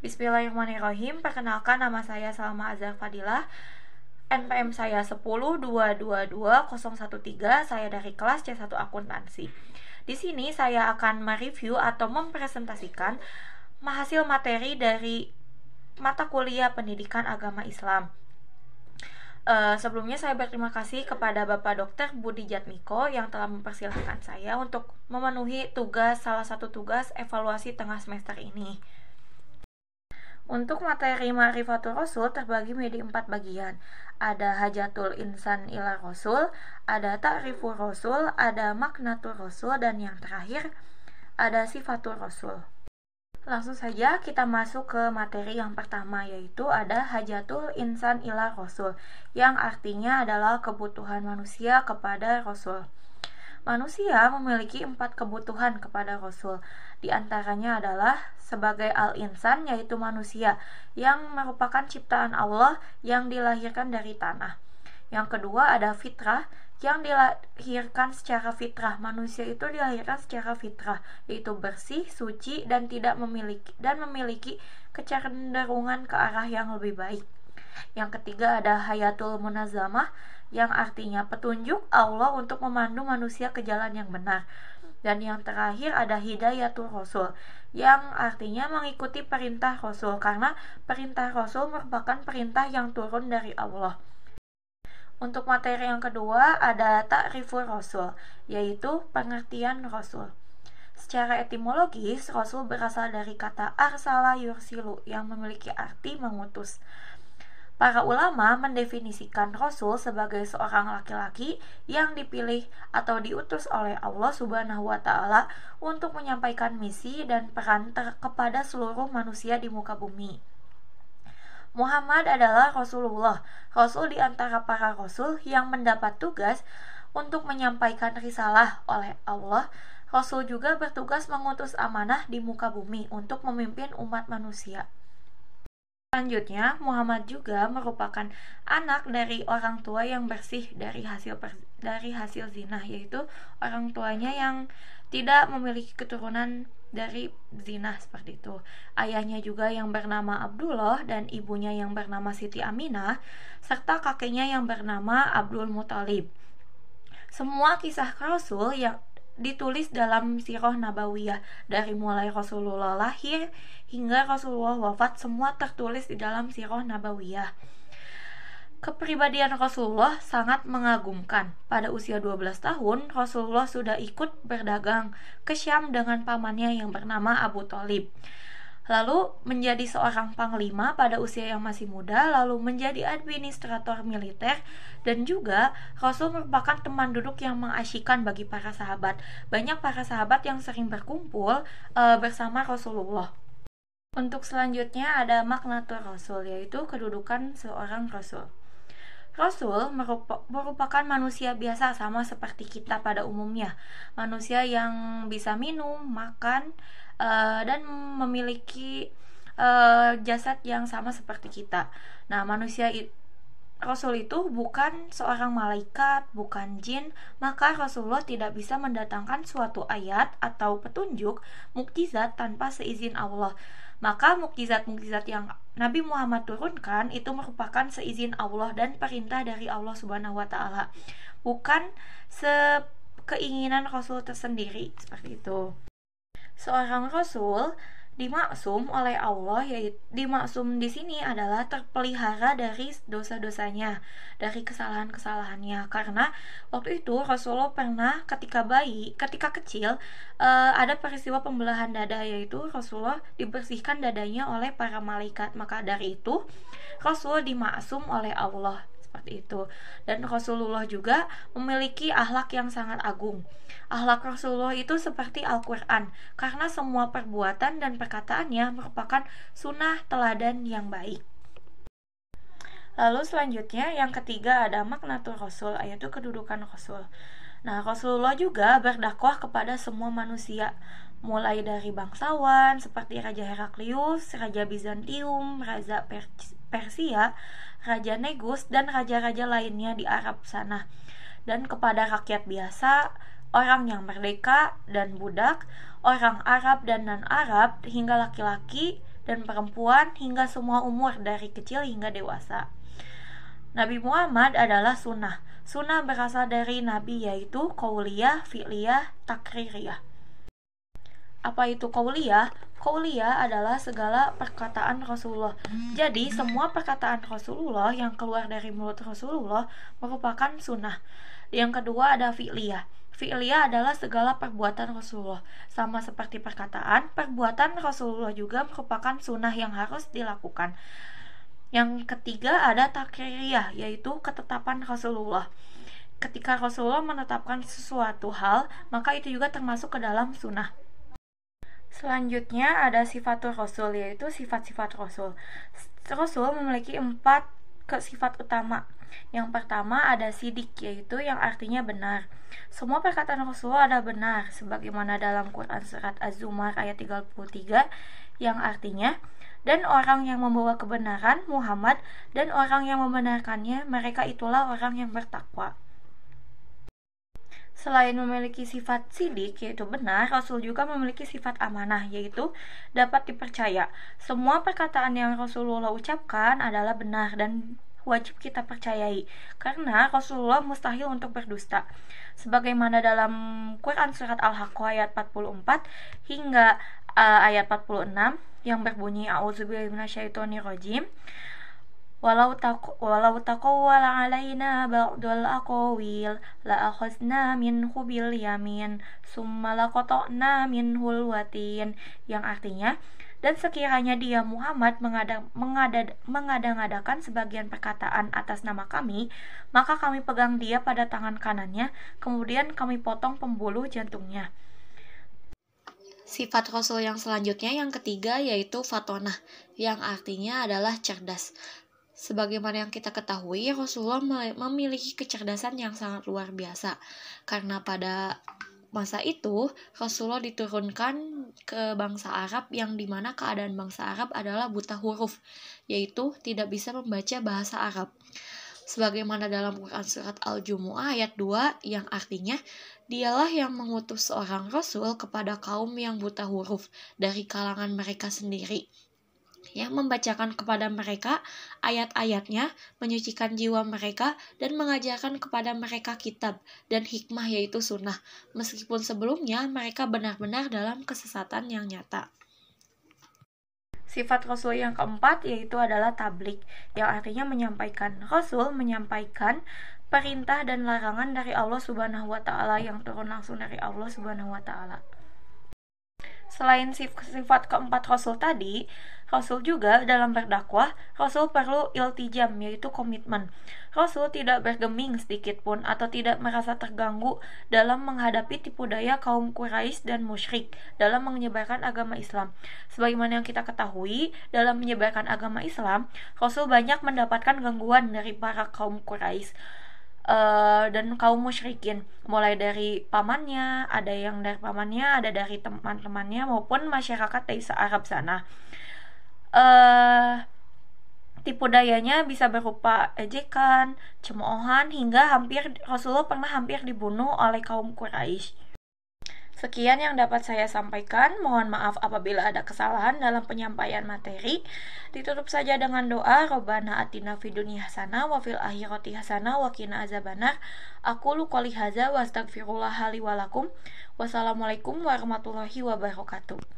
Bismillahirrahmanirrahim. Perkenalkan, nama saya Salma Azhar Fadilah. NPM saya 10222013. Saya dari kelas C1 Akuntansi. Di sini saya akan mereview atau mempresentasikan hasil materi dari mata kuliah Pendidikan Agama Islam. Sebelumnya saya berterima kasih kepada Bapak Dr. Budi Jatmiko yang telah mempersilahkan saya untuk memenuhi salah satu tugas evaluasi tengah semester ini. Untuk materi Ma'rifatul Rasul terbagi menjadi 4 bagian. Ada Hajatul Insan ila Rasul, ada Ta'rifur Rasul, ada Maknatul Rasul, dan yang terakhir ada Sifatul Rasul. Langsung saja kita masuk ke materi yang pertama, yaitu ada Hajatul Insan ila Rasul, yang artinya adalah kebutuhan manusia kepada Rasul. Manusia memiliki 4 kebutuhan kepada Rasul. Di antaranya adalah sebagai al-insan, yaitu manusia yang merupakan ciptaan Allah yang dilahirkan dari tanah. Yang kedua ada fitrah, yang dilahirkan secara fitrah. Manusia itu dilahirkan secara fitrah, yaitu bersih, suci, dan memiliki kecenderungan ke arah yang lebih baik. Yang ketiga ada hayatul munazamah, yang artinya petunjuk Allah untuk memandu manusia ke jalan yang benar. Dan yang terakhir ada hidayatul rasul, yang artinya mengikuti perintah Rasul, karena perintah Rasul merupakan perintah yang turun dari Allah. Untuk materi yang kedua ada ta'riful Rasul, yaitu pengertian Rasul. Secara etimologis, Rasul berasal dari kata arsala yursilu, yang memiliki arti mengutus. Para ulama mendefinisikan Rasul sebagai seorang laki-laki yang dipilih atau diutus oleh Allah Subhanahu wa Ta'ala untuk menyampaikan misi dan peran kepada seluruh manusia di muka bumi. Muhammad adalah Rasulullah, Rasul di antara para Rasul yang mendapat tugas untuk menyampaikan risalah oleh Allah. Rasul juga bertugas mengutus amanah di muka bumi untuk memimpin umat manusia. Selanjutnya, Muhammad juga merupakan anak dari orang tua yang bersih dari hasil zina, yaitu orang tuanya yang tidak memiliki keturunan dari zina seperti itu. Ayahnya juga yang bernama Abdullah dan ibunya yang bernama Siti Aminah, serta kakeknya yang bernama Abdul Muthalib. Semua kisah Rasul yang ditulis dalam sirah nabawiyah, dari mulai Rasulullah lahir hingga Rasulullah wafat, semua tertulis di dalam sirah nabawiyah. Kepribadian Rasulullah sangat mengagumkan. Pada usia 12 tahun, Rasulullah sudah ikut berdagang ke Syam dengan pamannya yang bernama Abu Thalib. Lalu menjadi seorang panglima pada usia yang masih muda, lalu menjadi administrator militer, dan juga Rasul merupakan teman duduk yang mengasyikkan bagi para sahabat. Banyak para sahabat yang sering berkumpul bersama Rasulullah. Untuk selanjutnya ada maknatul Rasul, yaitu kedudukan seorang Rasul. Rasul merupakan manusia biasa sama seperti kita pada umumnya. Manusia yang bisa minum, makan, dan memiliki jasad yang sama seperti kita. Nah, Rasul itu bukan seorang malaikat, bukan jin, maka Rasulullah tidak bisa mendatangkan suatu ayat atau petunjuk mukjizat tanpa seizin Allah. Maka mukjizat-mukjizat yang Nabi Muhammad turunkan itu merupakan seizin Allah dan perintah dari Allah Subhanahu wa Ta'ala, bukan keinginan Rasul tersendiri seperti itu. Seorang Rasul dimaksum oleh Allah, yaitu dimaksum di sini adalah terpelihara dari dosa-dosanya, dari kesalahan-kesalahannya. Karena waktu itu Rasulullah pernah ketika kecil ada peristiwa pembelahan dada, yaitu Rasulullah dibersihkan dadanya oleh para malaikat. Maka dari itu Rasul dimaksum oleh Allah seperti itu. Dan Rasulullah juga memiliki akhlak yang sangat agung. Akhlak Rasulullah itu seperti Al-Quran, karena semua perbuatan dan perkataannya merupakan sunnah teladan yang baik. Lalu selanjutnya yang ketiga ada maknatul Rasul, yaitu kedudukan Rasul. Nah, Rasulullah juga berdakwah kepada semua manusia, mulai dari bangsawan seperti Raja Heraklius, Raja Bizantium, Raja Persia, Raja Negus, dan raja-raja lainnya di Arab sana, dan kepada rakyat biasa, orang yang merdeka dan budak, orang Arab dan non-Arab, hingga laki-laki dan perempuan hingga semua umur dari kecil hingga dewasa. Nabi Muhammad adalah sunnah. Sunnah berasal dari Nabi yaitu qauliyah, fi'liyah, takririyah. Apa itu qauliyah? Qauliyah adalah segala perkataan Rasulullah. Jadi semua perkataan Rasulullah yang keluar dari mulut Rasulullah merupakan sunnah. Yang kedua ada fi'liyah. Fi'liyah adalah segala perbuatan Rasulullah. Sama seperti perkataan, perbuatan Rasulullah juga merupakan sunnah yang harus dilakukan. Yang ketiga ada takririyah, yaitu ketetapan Rasulullah. Ketika Rasulullah menetapkan sesuatu hal, maka itu juga termasuk ke dalam sunnah. Selanjutnya ada sifatul Rasul, yaitu sifat-sifat Rasul. Rasul memiliki 4 sifat utama. Yang pertama ada sidik, yaitu yang artinya benar. Semua perkataan Rasulullah ada benar, sebagaimana dalam Quran surat Az-Zumar ayat 33, yang artinya, dan orang yang membawa kebenaran Muhammad, dan orang yang membenarkannya, mereka itulah orang yang bertakwa. Selain memiliki sifat sidik, yaitu benar, Rasul juga memiliki sifat amanah, yaitu dapat dipercaya. Semua perkataan yang Rasulullah ucapkan adalah benar dan wajib kita percayai, karena Rasulullah mustahil untuk berdusta. Sebagaimana dalam Quran surat Al-Haqqah ayat 44 hingga ayat 46 yang berbunyi A'udzubillahi minasyaitonirrajim. Walau taqawwala alaina ba'dul aqawil la akhazna minhu bil yamin summa laqata'na minhul watin, yang artinya, dan sekiranya dia Muhammad mengada-ngadakan sebagian perkataan atas nama kami, maka kami pegang dia pada tangan kanannya, kemudian kami potong pembuluh jantungnya. Sifat Rasul yang selanjutnya yang ketiga yaitu fatonah, yang artinya adalah cerdas. Sebagaimana yang kita ketahui, Rasulullah memiliki kecerdasan yang sangat luar biasa. Karena pada masa itu, Rasulullah diturunkan ke bangsa Arab yang dimana keadaan bangsa Arab adalah buta huruf, yaitu tidak bisa membaca bahasa Arab. Sebagaimana dalam Quran surat Al-Jumu'ah ayat 2, yang artinya, dialah yang mengutus seorang Rasul kepada kaum yang buta huruf dari kalangan mereka sendiri, yang membacakan kepada mereka ayat-ayatnya, menyucikan jiwa mereka, dan mengajarkan kepada mereka kitab dan hikmah yaitu sunnah, meskipun sebelumnya mereka benar-benar dalam kesesatan yang nyata. Sifat Rasul yang keempat yaitu adalah tablik, yang artinya menyampaikan. Rasul menyampaikan perintah dan larangan dari Allah Subhanahu wa Ta'ala yang turun langsung dari Allah Subhanahu wa Ta'ala. Selain sifat keempat Rasul tadi, Rasul juga dalam berdakwah, Rasul perlu iltijam, yaitu komitmen. Rasul tidak bergeming sedikit pun atau tidak merasa terganggu dalam menghadapi tipu daya kaum Quraisy dan musyrik dalam menyebarkan agama Islam. Sebagaimana yang kita ketahui, dalam menyebarkan agama Islam, Rasul banyak mendapatkan gangguan dari para kaum Quraisy dan kaum musyrikin, mulai dari pamannya, ada yang dari pamannya, ada dari teman-temannya maupun masyarakat dari Arab sana. Tipu dayanya bisa berupa ejekan, cemoohan, hingga Rasulullah pernah hampir dibunuh oleh kaum Quraisy. Sekian yang dapat saya sampaikan. Mohon maaf apabila ada kesalahan dalam penyampaian materi. Ditutup saja dengan doa, Robbana atina fid dunya hasanah wa fil akhirati hasanah wa qina azabannar. Aqulu qouli hadza wa astaghfirullah li wa lakum. Wassalamualaikum warahmatullahi wabarakatuh.